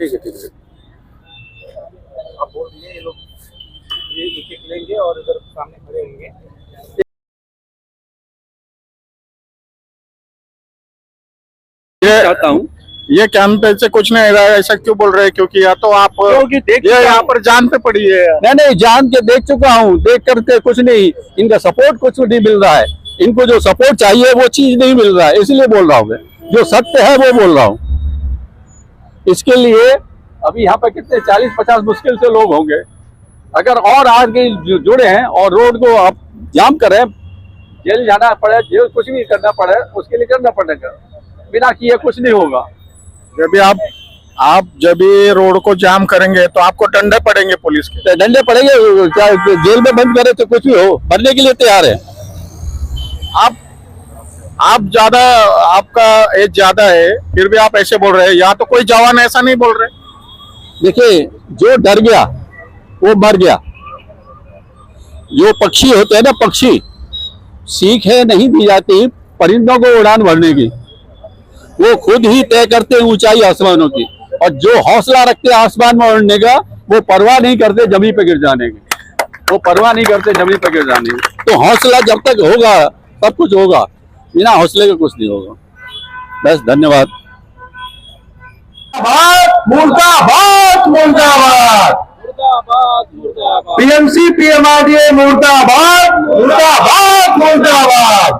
ठीक है, ठीक है। आप बोल दिए ये लोग ये एक-एक लेंगे और इधर सामने खड़े होंगे। चाहता हूँ ये कैंप से कुछ नहीं रहा है, ऐसा क्यों बोल रहे हैं? क्योंकि या तो आप क्योंकि देख ये चुका यहाँ हूं। पर जान पे पड़ी है। नहीं जान के देख चुका हूँ, देख करके कुछ नहीं, इनका सपोर्ट कुछ नहीं मिल रहा है। इनको जो सपोर्ट चाहिए वो चीज नहीं मिल रहा है, इसलिए बोल रहा हूँ मैं, जो सत्य है वो बोल रहा हूँ। इसके लिए अभी यहाँ पे कितने 40-50 मुश्किल से लोग होंगे। अगर और आगे जुड़े हैं और रोड को आप जाम करें, जेल जाना पड़े, जेल कुछ भी करना पड़े, उसके लिए करना पड़ेगा, बिना किए कुछ नहीं होगा। जब भी आप जब भी रोड को जाम करेंगे तो आपको डंडे पड़ेंगे पुलिस के। डंडे पड़ेंगे, चाहे जेल में बंद करे तो कुछ भी हो, मरने के लिए तैयार है। आप ज्यादा, आपका एज ज्यादा है, फिर भी आप ऐसे बोल रहे हैं। यहाँ तो कोई जवान ऐसा नहीं बोल रहे। देखिए, जो डर गया वो मर गया। जो पक्षी होते हैं ना, पक्षी, सीखें नहीं दी जाती परिंदों को उड़ान भरने की, वो खुद ही तय करते हैं ऊंचाई आसमानों की। और जो हौसला रखते हैं आसमान में उड़ने का, वो परवाह नहीं करते जमीन पे गिर जाने की, वो परवाह नहीं करते जमीन पे गिर जाने की। तो हौसला जब तक होगा सब कुछ होगा, बिना हौसले के कुछ नहीं होगा। बस, धन्यवाद। मुर्दाबाद मुर्दाबाद पीएमसी पीएमआरडीए मुर्दाबाद मुर्दाबाद मुर्दाबाद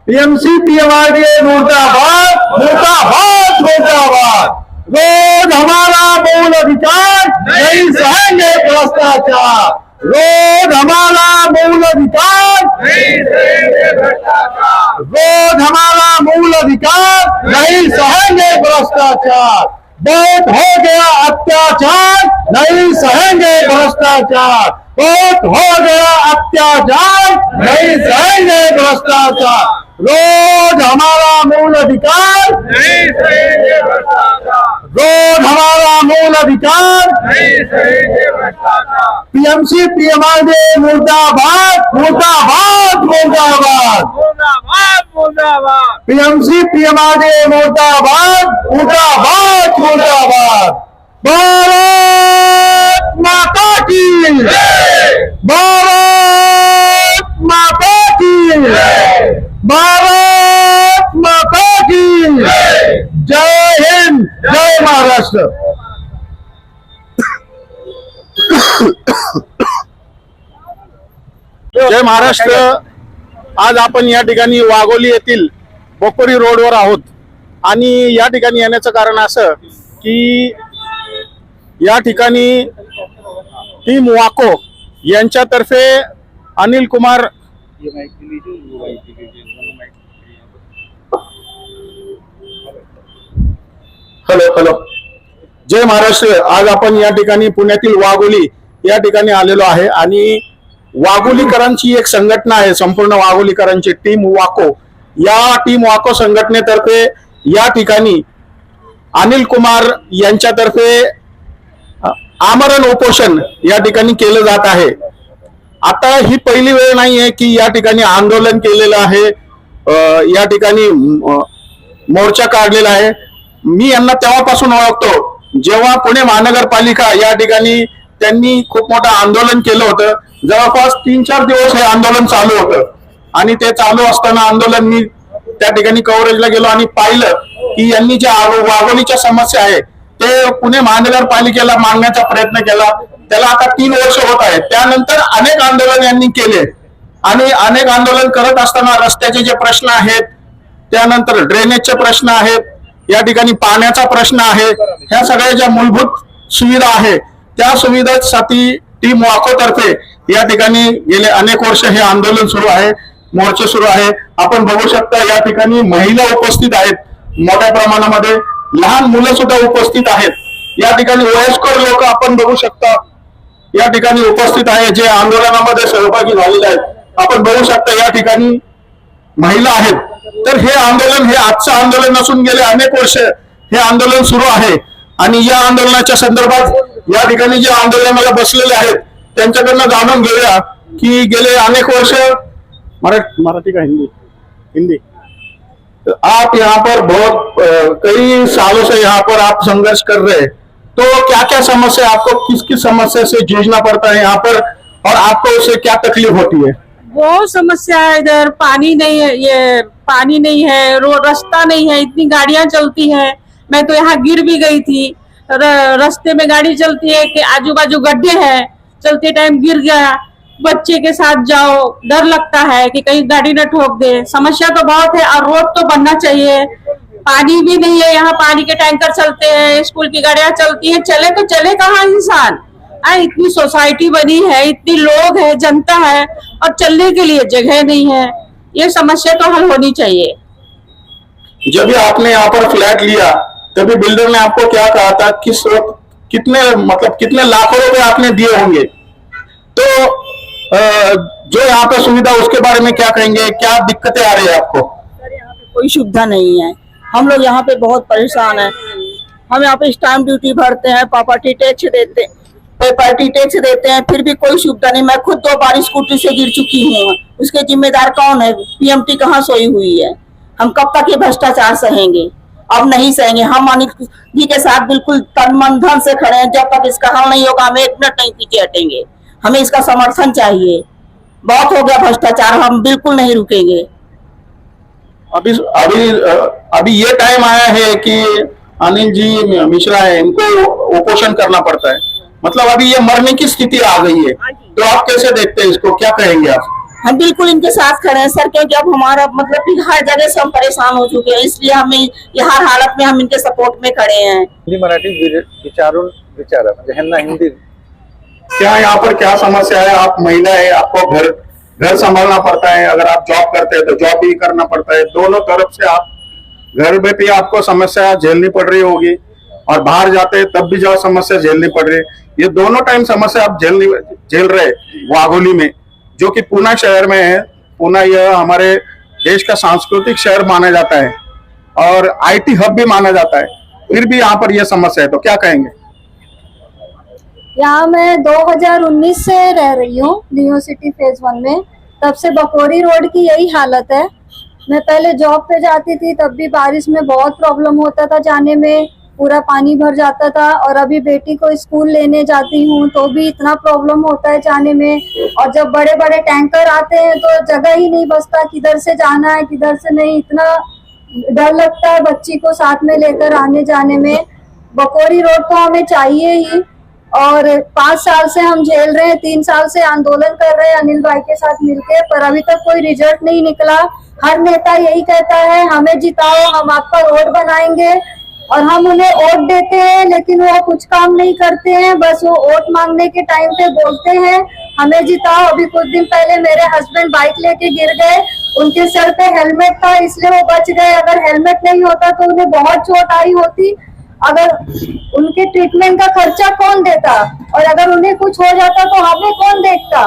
पीएमसी पीएमआरडीए मुर्दाबाद मुर्दाबाद मुर्दाबाद। रोज हमारा मूल अधिकार, नहीं सहेंगे भ्रष्टाचार। रोज हमारा मूल अधिकार, नहीं सहेंगे भ्रष्टाचार। रोज हमारा मूल अधिकार, नहीं सहेंगे भ्रष्टाचार। बहुत हो गया अत्याचार, नहीं सहेंगे भ्रष्टाचार। बहुत हो गया अत्याचार, नहीं सहेंगे भ्रष्टाचार। रोज हमारा मूल अधिकार, नहीं सहेंगे भ्रष्टाचार। रोज हमारा मूल अधिकार, नहीं सहेंगे भ्रष्टाचार। पीएमसी पीएमआरडीए मुर्दाबाद मुर्दाबाद मुर्दाबाद मुर्दाबाद मुर्दाबाद। पीएमसी पीएमआरडीए मुर्दाबाद मुर्दाबाद मुर्दाबाद। भारत माता की जय, भारत माता की जय, भारत माता की जय। जय हिंद, जय महाराष्ट्र। जय महाराष्ट्र। आज आपण या ठिकाणी वाघोली येथील बोकोरी रोडवर आहोत आणि या ठिकाणी येण्याचं कारण असं की या ठिकाणी टीम वाको यांच्यातर्फे अनिल कुमार हॅलो जय महाराष्ट्र। आज आपण या ठिकाणी पुण्यातील वाघोली या ठिकाणी आलेलो आहे आणि वाघोलीकरांची एक संघटना आहे, संपूर्ण वाघोलीकरांची टीम वाको। या टीम वाको संघटनेतर्फे या ठिकाणी अनिल कुमार यांच्यातर्फे आमरण उपोषण या ठिकाणी केलं जात आहे। आता ही पहिली वेळ नाहीये की या ठिकाणी आंदोलन केलेलं आहे, या ठिकाणी मोर्चा काढलेला आहे। मी यांना तेव्हापासून ओळखतो जेव्हा पुणे महानगरपालिका या ठिकाणी त्यांनी खूप मोठं आंदोलन केलं होतं। जवळपास 3-4 दिवस हे आंदोलन चालू होतं आणि ते चालू असताना आंदोलन मी त्या ठिकाणी कव्हरेजला गेलो आणि पाहिलं की यांनी ज्या वाघोलीच्या समस्या आहे ते पुणे महानगरपालिकेला मांडण्याचा प्रयत्न केला। त्याला आता 3 वर्ष होत आहेत। त्यानंतर अनेक आंदोलन यांनी केले आणि अनेक आंदोलन करत असताना रस्त्याचे जे प्रश्न आहेत, त्यानंतर ड्रेनेजचे प्रश्न आहेत, या ठिकाणी पाण्याचा प्रश्न आहे, ह्या सगळ्या ज्या मूलभूत सुविधा आहे त्या सुविधांसाठी टीम वाको तर्फे या ठिकाणी गेले अनेक वर्ष हे आंदोलन सुरू आहे, मोर्चे सुरू आहे। आपण बघू शकता या ठिकाणी महिला उपस्थित आहेत, मोठ्या प्रमाणामध्ये लहान मुलं सुद्धा उपस्थित आहेत। या ठिकाणी वयस्कर लोक आपण बघू शकता या ठिकाणी उपस्थित आहे, जे आंदोलनामध्ये सहभागी झालेले आहेत। आपण बघू शकता या ठिकाणी महिला आहेत। तर हे आंदोलन हे आजचं आंदोलन नसून गेले अनेक वर्ष हे आंदोलन सुरू आहे आणि या आंदोलनाच्या संदर्भात या ठिकाणी जे आंदोलनाला बसलेले आहेत त्यांच्याकडनं जाणून घेऊया कि गेले अनेक वर्ष मराठी का हिंदी आप यहाँ पर बहुत कई सालों से यहाँ पर आप संघर्ष कर रहे हैं। तो क्या क्या समस्या, आपको किस किस समस्या से जूझना पड़ता है यहाँ पर, और आपको उससे क्या तकलीफ होती है? बहुत समस्या है इधर। पानी नहीं है, ये पानी नहीं है, रोड रास्ता नहीं है, इतनी गाड़ियां चलती है। मैं तो यहाँ गिर भी गई थी। रास्ते में गाड़ी चलती है कि आजू बाजू गड्ढे हैं, चलते टाइम गिर गया। बच्चे के साथ जाओ, डर लगता है कि कहीं गाड़ी न ठोक दे। समस्या तो बहुत है और रोड तो बनना चाहिए। पानी भी नहीं है यहाँ, पानी के टैंकर चलते हैं, स्कूल की गाड़ियां चलती हैं, चले तो चले कहाँ इंसान। इतनी सोसाइटी बनी है, इतनी लोग है, जनता है, और चलने के लिए जगह नहीं है। ये समस्या तो हल होनी चाहिए। जब भी आपने यहाँ पर फ्लैट लिया तभी बिल्डर ने आपको क्या कहा था, किस वक्त कितने मतलब कितने लाखों रुपए आपने दिए होंगे, तो जो यहाँ पे सुविधा उसके बारे में क्या कहेंगे, क्या दिक्कतें आ रही है आपको? सर यहाँ पे कोई सुविधा नहीं है, हम लोग यहाँ पे बहुत परेशान हैं। हम यहाँ पे स्टैम्प ड्यूटी भरते हैं, प्रॉपर्टी टैक्स देते हैं, फिर भी कोई सुविधा नहीं। मैं खुद 2 बार स्कूटी से गिर चुकी हूँ, उसके जिम्मेदार कौन है? पीएमटी कहाँ सोई हुई है? हम कब तक ये भ्रष्टाचार सहेंगे? अब नहीं सहेंगे। हम अनिल जी के साथ बिल्कुल तन मन धन से खड़े हैं। जब तक इसका हल नहीं होगा हम 1 मिनट नहीं पीछे हटेंगे। हमें इसका समर्थन चाहिए। बहुत हो गया भ्रष्टाचार, हम बिल्कुल नहीं रुकेंगे। अभी अभी अभी ये टाइम आया है कि अनिल जी मिश्रा है, इनको उपोषण करना पड़ता है, मतलब अभी ये मरने की स्थिति आ गई है, तो आप कैसे देखते हैं इसको, क्या कहेंगे आप? हम बिल्कुल इनके साथ खड़े हैं सर, क्योंकि अब हमारा मतलब कि हर जगह से हम परेशान हो चुके हैं, इसलिए हमें ये हर हालत में हम इनके सपोर्ट में खड़े हैं। हिंदी मराठी विचारून विचारा म्हणजे ह्यांना हिंदी क्या यहाँ पर क्या समस्या है? आप महिला है, आपको घर संभालना पड़ता है, अगर आप जॉब करते हैं तो जॉब भी करना पड़ता है, दोनों तरफ से आप घर में भी आपको समस्या झेलनी पड़ रही होगी, और बाहर जाते हैं तब भी जो समस्या झेलनी पड़ रही है, ये दोनों टाइम समस्या आप झेल रहे वाघोली में, जो कि पूना शहर में है। पूना यह हमारे देश का सांस्कृतिक शहर माना जाता है और आईटी हब भी माना जाता है, फिर भी यहाँ पर यह समस्या है, तो क्या कहेंगे? यहाँ मैं 2019 से रह रही हूँ न्यू सिटी फेज 1 में। तब से बकोरी रोड की यही हालत है। मैं पहले जॉब पे जाती थी, तब भी बारिश में बहुत प्रॉब्लम होता था जाने में, पूरा पानी भर जाता था। और अभी बेटी को स्कूल लेने जाती हूँ तो भी इतना प्रॉब्लम होता है जाने में। और जब बड़े बड़े टैंकर आते हैं तो जगह ही नहीं बचता, किधर से जाना है किधर से नहीं, इतना डर लगता है बच्ची को साथ में लेकर आने जाने में। बकोरी रोड तो हमें चाहिए ही, और 5 साल से हम झेल रहे हैं, 3 साल से आंदोलन कर रहे हैं अनिल भाई के साथ मिलके, पर अभी तक कोई रिजल्ट नहीं निकला। हर नेता यही कहता है हमें जिताओ, हम आपका रोड बनाएंगे, और हम उन्हें वोट देते हैं लेकिन वो कुछ काम नहीं करते हैं, बस वो वोट मांगने के टाइम पे बोलते हैं हमें जिताओ। अभी कुछ दिन पहले मेरे हस्बैंड बाइक लेके गिर गए, उनके सर पे हेलमेट था इसलिए वो बच गए, अगर हेलमेट नहीं होता तो उन्हें बहुत चोट आई होती। अगर उनके ट्रीटमेंट का खर्चा कौन देता, और अगर उन्हें कुछ हो जाता तो हमें कौन देखता।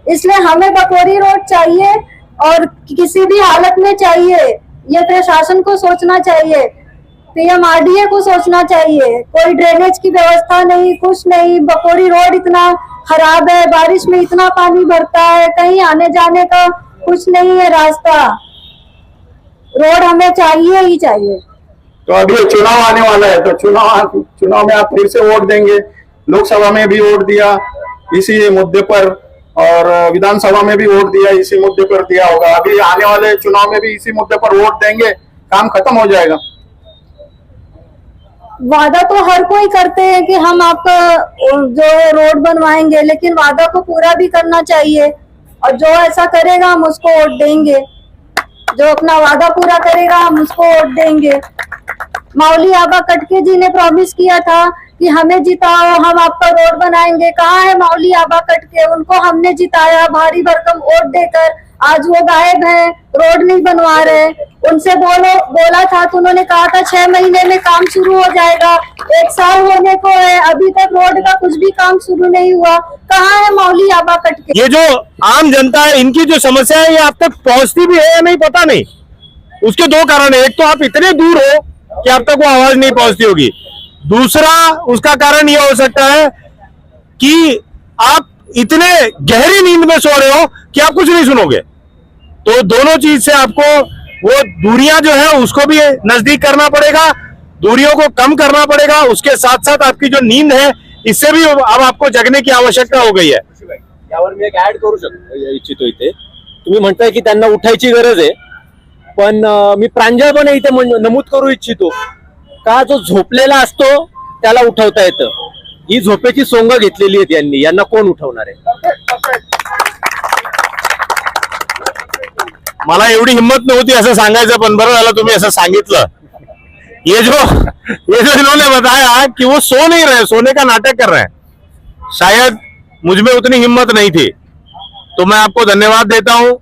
इसलिए हमें बकोरी रोड चाहिए, और किसी भी हालत में चाहिए। ये प्रशासन को सोचना चाहिए, पीएमआरडीए को सोचना चाहिए। कोई ड्रेनेज की व्यवस्था नहीं, कुछ नहीं। बकोरी रोड इतना खराब है, बारिश में इतना पानी भरता है, कहीं आने जाने का कुछ नहीं है रास्ता। रोड हमें चाहिए ही चाहिए। तो अभी चुनाव आने वाला है, तो चुनाव में आप फिर से वोट देंगे? लोकसभा में भी वोट दिया इसी मुद्दे पर, और विधानसभा में भी वोट दिया इसी मुद्दे पर दिया होगा, अभी आने वाले चुनाव में भी इसी मुद्दे पर वोट देंगे, काम खत्म हो जाएगा? वादा तो हर कोई करते हैं कि हम आपका जो है रोड बनवाएंगे, लेकिन वादा को पूरा भी करना चाहिए, और जो ऐसा करेगा हम उसको वोट देंगे। जो अपना वादा पूरा करेगा हम उसको वोट देंगे। मौली आबा कटके जी ने प्रॉमिस किया था कि हमें जिताओ, हम आपका रोड बनाएंगे। कहाँ है मौली आबा कटके? उनको हमने जिताया भारी भरकम वोट देकर, आज वो गायब हैं, रोड नहीं बनवा रहे। उनसे बोला था तो उन्होंने कहा था 6 महीने में काम शुरू हो जाएगा, 1 साल होने को है, अभी तक रोड का कुछ भी काम शुरू नहीं हुआ। कहाँ है मौली आबा कटके? ये जो आम जनता है, इनकी जो समस्या है ये आप तक पहुंचती भी है या नहीं पता नहीं। उसके 2 कारण है, एक तो आप इतने दूर हो कि आप तक वो आवाज नहीं पहुंचती होगी, दूसरा उसका कारण ये हो सकता है कि आप इतने गहरी नींद में सो रहे हो कि आप कुछ नहीं सुनोगे। तो दोनों चीज से आपको वो दूरियां जो है उसको भी नजदीक करना पड़ेगा, दूरियों को कम करना पड़ेगा, उसके साथ साथ आपकी जो नींद है इससे भी अब आपको जगने की आवश्यकता हो गई है. यावर मी एक ऍड करू इच्छितो इथे. तुम्ही म्हणताय की त्यांना उठायची गरज आहे, पण मी प्रांजळपणे इथे नमूद करू इच्छितो का जो झोपलेला असतो त्याला उठवता येतं. ही झोपेची सोंग घेतलेली आहेत यांनी, यांना कोण उठवणार आहे. मला एवढी हिम्मत नव्हती असं सांगायचं, पण बरं झालं तुम्ही असं सांगितलं. ये जो इन्होंने बताया कि वो सो नहीं रहे, सोने का नाटक कर रहे हैं, शायद मुझ में उतनी हिम्मत नहीं थी. तो मैं आपको धन्यवाद देता हूं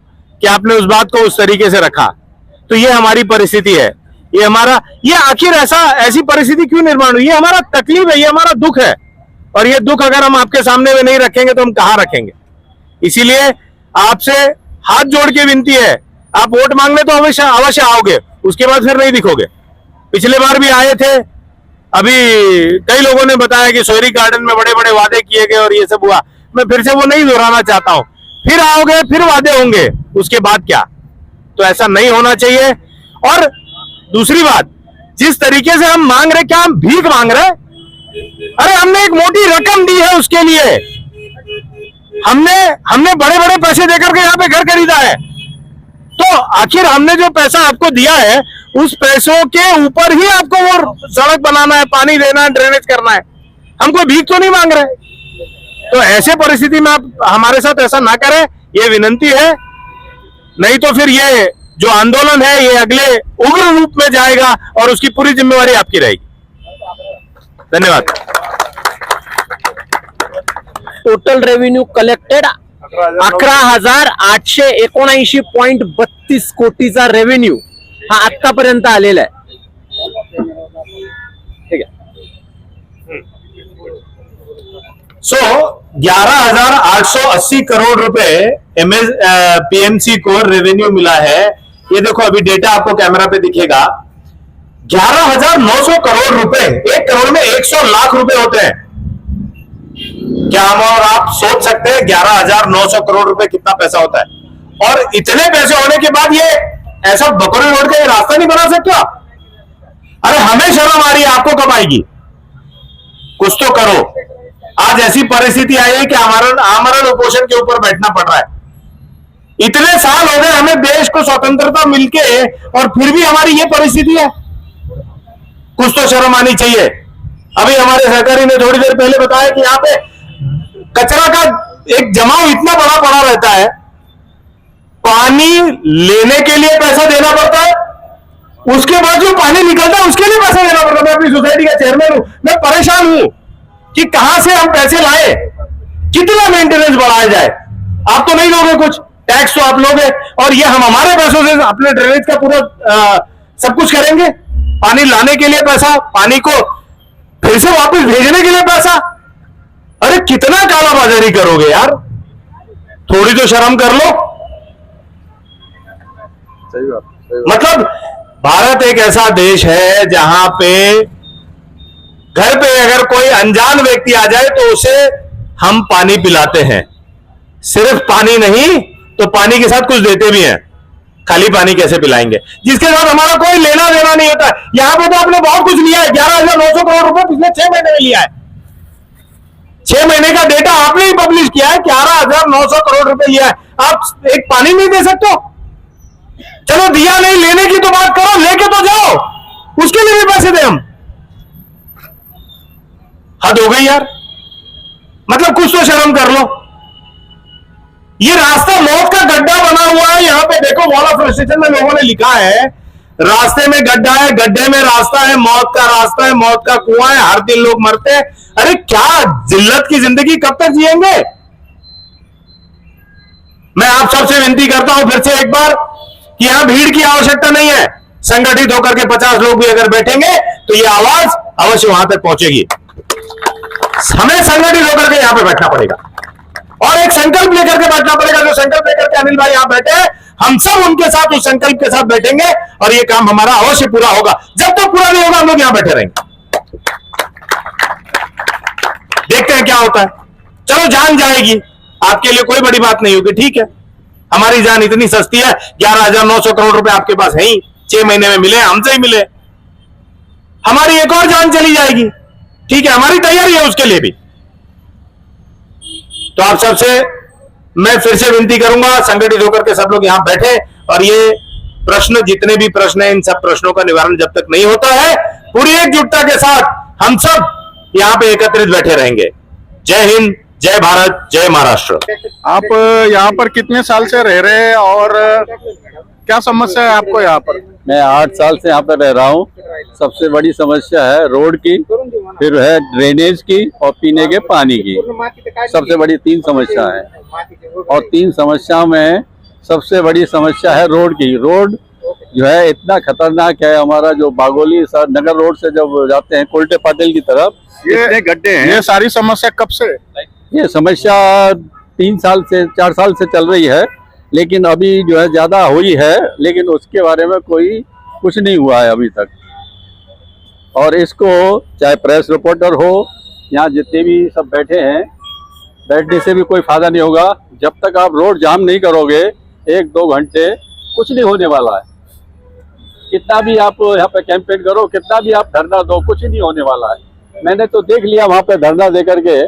कि आपने उस बात को उस तरीके से रखा. तो ये हमारी परिस्थिति है, ये आखिर ऐसी परिस्थिति क्यों निर्माण हुई. ये हमारा तकलीफ है, ये हमारा दुख है, और ये दुख अगर हम आपके सामने में नहीं रखेंगे तो हम कहां रखेंगे. इसीलिए आपसे हाथ जोड़ के विनती है, आप वोट मांगने तो अवश्य आओगे, उसके बाद फिर नहीं दिखोगे. पिछले बार भी आए थे, अभी कई लोगों ने बताया कि सोयरी गार्डन में बड़े बड़े वादे किए गए और ये सब हुआ. मैं फिर से वो नहीं दोहराना चाहता हूं. फिर आओगे, फिर वादे होंगे, उसके बाद क्या. तो ऐसा नहीं होना चाहिए. और दूसरी बात, जिस तरीके से हम मांग रहे, क्या हम भीख मांग रहे. अरे हमने एक मोटी रकम दी है, उसके लिए हमने बड़े बड़े पैसे देकर के यहाँ पे घर खरीदा है. तो आखिर हमने जो पैसा आपको दिया है, उस पैसों के ऊपर ही आपको वो सड़क बनाना है, पानी देना है, ड्रेनेज करना है. हम कोई भीख तो नहीं मांग रहे. तो ऐसे परिस्थिति में आप हमारे साथ ऐसा ना करें, ये विनंती है. नहीं तो फिर ये जो आंदोलन है ये अगले उग्र रूप में जाएगा और उसकी पूरी जिम्मेवारी आपकी रहेगी. धन्यवाद. टोटल रेव्हेन्यू कलेक्टेड 11,879.32 कोटीचा रेव्हेन्यू हा आतापर्यंत आलेला आहे. ठीक आहे. सो 11,880 करोड़ रुपए पीएमसी को रेवेन्यू मिला है. ये देखो अभी डेटा आपको कैमरा पे दिखेगा. 11,900 करोड़ रुपए, 1 करोड़ में 100 लाख रुपए होते हैं. क्या हम और आप सोच सकते हैं 11,900 करोड़ रुपए कितना पैसा होता है. और इतने पैसे होने के बाद ये ऐसा बकोरी रोड का ये रास्ता नहीं बना सकता. अरे हमें शर्म आ रही है, आपको कब आएगी. कुछ तो करो. आज ऐसी परिस्थिति आई है कि आमरण उपोषण के ऊपर बैठना पड़ रहा है. इतने साल हो गए हमें देश को स्वतंत्रता मिलके, और फिर भी हमारी ये परिस्थिति है. कुछ तो शर्म आनी चाहिए. अभी हमारे सहकारी ने थोड़ी देर पहले बताया कि यहाँ पे कचरा का एक जमाव इतना बड़ा पड़ा रहता है, पानी लेने के लिए पैसा देना पड़ता है, उसके बाद जो पानी निकलता है उसके लिए पैसा देना पड़ता है. मैं अपनी सोसाइटी का चेयरमैन हूं, मैं परेशान हूं कि कहां से हम पैसे लाए, कितना मेंटेनेंस बढ़ाया जाए. आप तो नहीं लोगे कुछ, टैक्स तो आप लोगे, और ये हम हमारे पैसों से अपने ड्रेनेज का पूरा सब कुछ करेंगे. पानी लाने के लिए पैसा, पानी को फिर से वापस भेजने के लिए पैसा. अरे कितना कालाबाजारी करोगे यार, थोड़ी तो शर्म कर लो. सही बात. मतलब भारत एक ऐसा देश है जहां पे घर पे अगर कोई अनजान व्यक्ति आ जाए तो उसे हम पानी पिलाते हैं. सिर्फ पानी नहीं तो पानी के साथ कुछ देते भी हैं. खाली पानी कैसे पिलाएंगे जिसके साथ हमारा कोई लेना देना नहीं होता. यहां पे तो आपने बहुत कुछ लिया है. 11,900 करोड़ रुपए पिछले 6 महीने में लिया है. 6 महीने का डेटा आपने ही पब्लिश किया है. 11,900 करोड़ रुपए लिया है. आप एक पानी नहीं दे सकते. चलो दिया नहीं, लेने की तो बात करो, लेके तो जाओ, उसके लिए भी पैसे दे. हम हद हो गई यार. मतलब कुछ तो शर्म कर लो. ये रास्ता मौत का गड्ढा बना हुआ है. यहाँ पे देखो वॉल ऑफ फ्रस्ट्रेशन में लोगों ने लिखा है, रास्ते में गड्ढा है, गड्ढे में रास्ता है, मौत का रास्ता है, मौत का कुआं है, हर दिन लोग मरते हैं. अरे क्या जिल्लत की जिंदगी कब तक जिएंगे. मैं आप सबसे विनती करता हूं फिर से एक बार कि यहां भीड़ की आवश्यकता नहीं है. संगठित होकर के 50 लोग भी अगर बैठेंगे तो ये आवाज अवश्य वहां तक पहुंचेगी. हमें संगठित होकर के यहां पे बैठना पड़ेगा और एक संकल्प लेकर के बैठना पड़ेगा. जो संकल्प लेकर के अनिल भाई यहां बैठे हैं, हम सब उनके साथ उस संकल्प के साथ बैठेंगे और ये काम हमारा अवश्य पूरा होगा. जब तक पूरा नहीं होगा हम लोग यहां बैठे रहेंगे. देखते हैं क्या होता है. चलो जान जाएगी, आपके लिए कोई बड़ी बात नहीं होगी. ठीक है, हमारी जान इतनी सस्ती है. 11,900 करोड़ रुपए आपके पास है ही, 6 महीने में मिले, हमसे ही मिले. हमारी एक और जान चली जाएगी। ठीक है, हमारी तैयारी है उसके लिए भी। तो आप सबसे मैं फिर से विनती करूंगा, संगठित होकर के सब लोग यहां बैठे और ये प्रश्न, जितने भी प्रश्न हैं, इन सब प्रश्नों का निवारण जब तक नहीं होता है, पूरी एकजुटता के साथ हम सब यहां पे एकत्रित बैठे रहेंगे। जय हिंद, जय भारत, जय महाराष्ट्र। आप यहाँ पर कितने साल से रह रहे हैं और क्या समस्या है आपको यहाँ पर? मैं 8 साल से यहाँ पर रह रहा हूँ। सबसे बड़ी समस्या है रोड की, फिर है ड्रेनेज की और पीने के पानी की। सबसे बड़ी 3 समस्या है और 3 समस्याओं में सबसे बड़ी समस्या है रोड की। रोड जो है इतना खतरनाक है। हमारा जो बागोली नगर रोड से जब जाते हैं कोल्टे पाटिल की तरफ, इतने गड्ढे हैं। ये सारी समस्या कब से? ये समस्या 3 साल से 4 साल से चल रही है, लेकिन अभी जो है ज्यादा हुई है, लेकिन उसके बारे में कोई कुछ नहीं हुआ है अभी तक। और इसको चाहे प्रेस रिपोर्टर हो, यहाँ जितने भी सब बैठे हैं, बैठने से भी कोई फायदा नहीं होगा। जब तक आप रोड जाम नहीं करोगे 1-2 घंटे, कुछ नहीं होने वाला है। कितना भी आप यहाँ पे कैंपेन करो, कितना भी आप धरना दो, कुछ नहीं होने वाला है। मैंने तो देख लिया वहाँ पे धरना दे करके,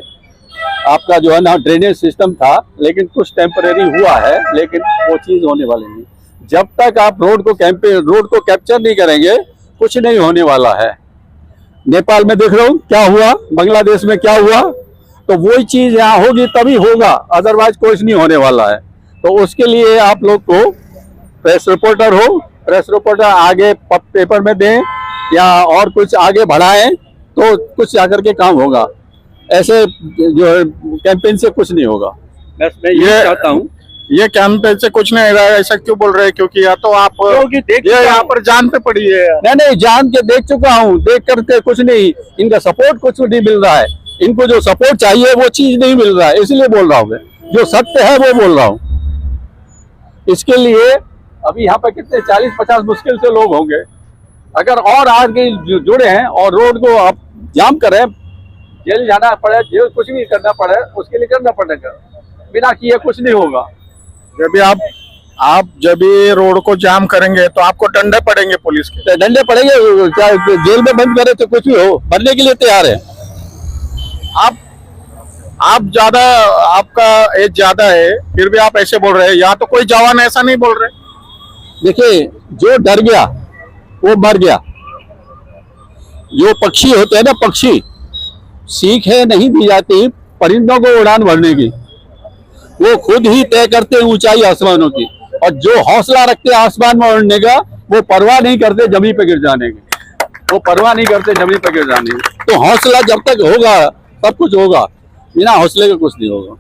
आपका जो है ना ड्रेनेज सिस्टम था, लेकिन कुछ टेम्परेरी हुआ है, लेकिन वो चीज होने वाली नहीं। जब तक आप रोड को कैप्चर नहीं करेंगे, कुछ नहीं होने वाला है। नेपाल में देख रहा हूँ क्या हुआ, बांग्लादेश में क्या हुआ, तो वही चीज यहाँ होगी तभी होगा, अदरवाइज कुछ नहीं होने वाला है। तो उसके लिए आप लोग को प्रेस रिपोर्टर हो, प्रेस रिपोर्टर आगे पेपर में दें या और कुछ आगे बढ़ाएं, तो कुछ जाकर के काम होगा। ऐसे जो है कैंपेन से कुछ नहीं होगा। मैं ये चाहता हूँ, ये कैंपेन से कुछ नहीं रहा है, ऐसा क्यों बोल रहे हैं? क्योंकि या तो आप ये यहाँ पर जान पे पड़ी है। नहीं, जान के देख चुका हूँ, देख करके कुछ नहीं, इनका सपोर्ट कुछ नहीं मिल रहा है। इनको जो सपोर्ट चाहिए वो चीज नहीं मिल रहा है, इसलिए बोल रहा हूँ मैं, जो सत्य है वो बोल रहा हूँ। इसके लिए अभी यहाँ पर कितने 40-50 मुश्किल से लोग होंगे। अगर और आगे जुड़े हैं और रोड को आप जाम करें, जेल जाना पड़े, जेल कुछ भी करना पड़े, उसके लिए करना पड़ेगा। बिना किए कुछ नहीं होगा। जब भी रोड को जाम करेंगे तो आपको डंडे पड़ेंगे, पुलिस के डंडे पड़ेंगे, चाहे जेल में बंद करे तो कुछ भी हो, मरने के लिए तैयार है। आप ज्यादा, आपका एज ज्यादा है, फिर भी आप ऐसे बोल रहे हैं। यहाँ तो कोई जवान ऐसा नहीं बोल रहे। देखिए, जो डर गया वो मर गया। जो पक्षी होते हैं ना, पक्षी, सीख है नहीं दी जाती परिंदों को उड़ान भरने की, वो खुद ही तय करते हैं ऊंचाई आसमानों की। और जो हौसला रखते हैं आसमान में उड़ने का, वो परवाह नहीं करते जमीन पे गिर जाने की, वो परवाह नहीं करते जमीन पे गिर जाने की। तो हौसला जब तक होगा सब कुछ होगा, बिना हौसले के कुछ नहीं होगा।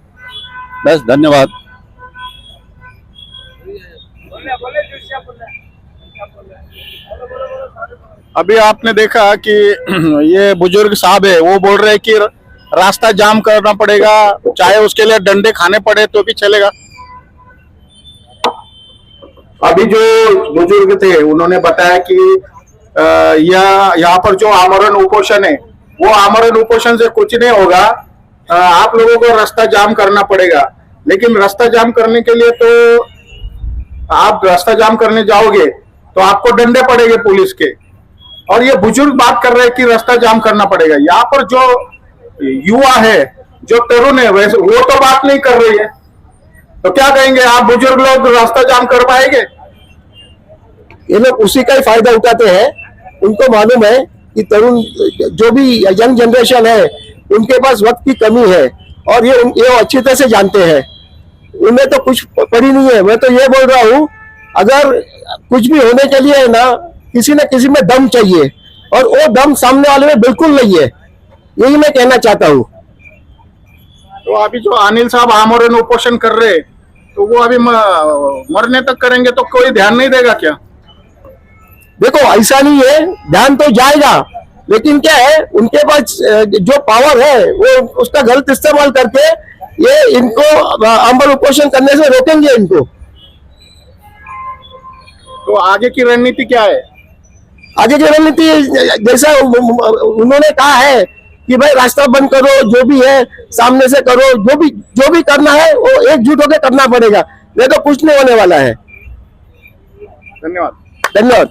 बस, धन्यवाद। अभी आपने देखा कि ये बुजुर्ग साहब है, वो बोल रहे हैं कि रास्ता जाम करना पड़ेगा, चाहे उसके लिए डंडे खाने पड़े तो भी चलेगा। अभी जो बुजुर्ग थे उन्होंने बताया कि यहाँ पर जो आमरण उपोषण है, वो आमरण उपोषण से कुछ नहीं होगा, आप लोगों को रास्ता जाम करना पड़ेगा। लेकिन रास्ता जाम करने के लिए तो आप रास्ता जाम करने जाओगे तो आपको डंडे पड़ेंगे पुलिस के। और ये बुजुर्ग बात कर रहे हैं कि रास्ता जाम करना पड़ेगा। यहाँ पर जो युवा है, जो तरुण है, वैसे वो तो बात नहीं कर रही है, तो क्या कहेंगे आप? बुजुर्ग लोग रास्ता जाम कर पाएंगे? ये लोग उसी का ही फायदा उठाते हैं। उनको मालूम है कि तरुण, जो भी यंग जनरेशन है, उनके पास वक्त की कमी है और ये अच्छी तरह से जानते हैं। उन्हें तो कुछ पड़ी नहीं है। मैं तो ये बोल रहा हूँ, अगर कुछ भी होने के लिए है ना, किसी न किसी में दम चाहिए, और वो दम सामने वाले में बिल्कुल नहीं है। यही मैं कहना चाहता हूँ। तो अभी जो अनिल साहब आमरण उपोषण कर रहे, तो वो अभी मरने तक करेंगे तो कोई ध्यान नहीं देगा क्या? देखो, ऐसा नहीं है, ध्यान तो जाएगा, लेकिन क्या है, उनके पास जो पावर है वो उसका गलत इस्तेमाल करके ये इनको आमरण उपोषण करने से रोकेंगे इनको। तो आगे की रणनीति क्या है? आगे की रणनीति जैसा उन्होंने कहा है कि भाई रास्ता बंद करो, जो भी है सामने से करो, जो भी करना है वो एकजुट होकर करना पड़ेगा, नहीं तो कुछ नहीं होने वाला है। धन्यवाद। धन्यवाद।